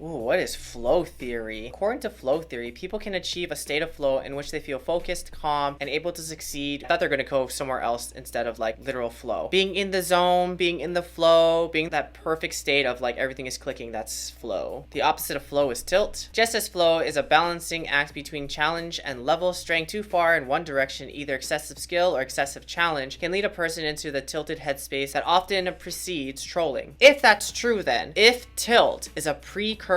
Ooh, what is flow theory? According to flow theory, people can achieve a state of flow in which they feel focused, calm, and able to succeed. I thought they're gonna go somewhere else instead of like literal flow. Being in the zone, being in the flow, being that perfect state of like everything is clicking, that's flow. The opposite of flow is tilt. Just as flow is a balancing act between challenge and level, straying too far in one direction, either excessive skill or excessive challenge, can lead a person into the tilted headspace that often precedes trolling. If that's true then, if tilt is a precursor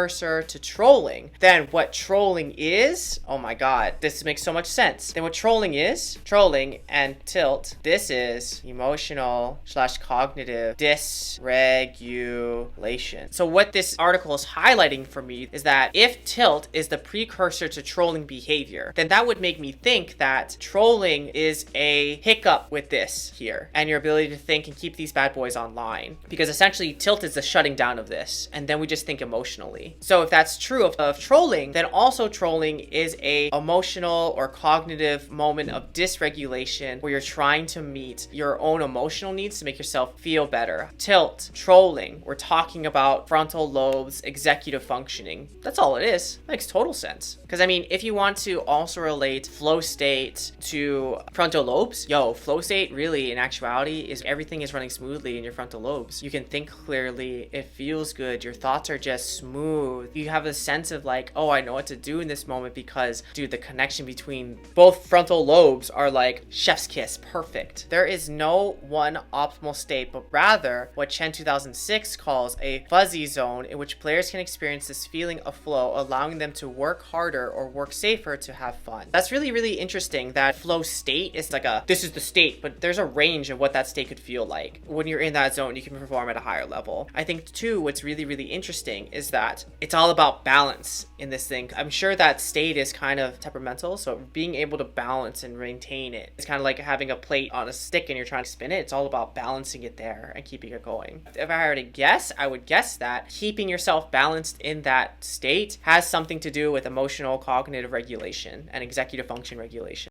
to trolling, then what trolling is, oh my god, this makes so much sense. Then what trolling is, trolling and tilt, this is emotional / cognitive dysregulation. So what this article is highlighting for me is that if tilt is the precursor to trolling behavior, then that would make me think that trolling is a hiccup with this here and your ability to think and keep these bad boys online, because essentially tilt is the shutting down of this, and then we just think emotionally. So if that's true of trolling, then also trolling is a emotional or cognitive moment of dysregulation where you're trying to meet your own emotional needs to make yourself feel better. Tilt, trolling, we're talking about frontal lobes, executive functioning. That's all it is. Makes total sense. Because I mean, if you want to also relate flow state to frontal lobes, flow state really in actuality is everything is running smoothly in your frontal lobes. You can think clearly, it feels good, your thoughts are just smooth. You have a sense of like, oh, I know what to do in this moment because, dude, the connection between both frontal lobes are like chef's kiss, perfect. There is no one optimal state, but rather what Chen 2006 calls a fuzzy zone in which players can experience this feeling of flow, allowing them to work harder or work safer to have fun. That's really, really interesting that flow state is like this is the state, but there's a range of what that state could feel like. When you're in that zone, you can perform at a higher level. I think too, what's really, really interesting is that it's all about balance in this thing. I'm sure that state is kind of temperamental, so being able to balance and maintain it, it's kind of like having a plate on a stick and you're trying to spin it. It's all about balancing it there and keeping it going. If I were to guess, I would guess that keeping yourself balanced in that state has something to do with emotional cognitive regulation and executive function regulation.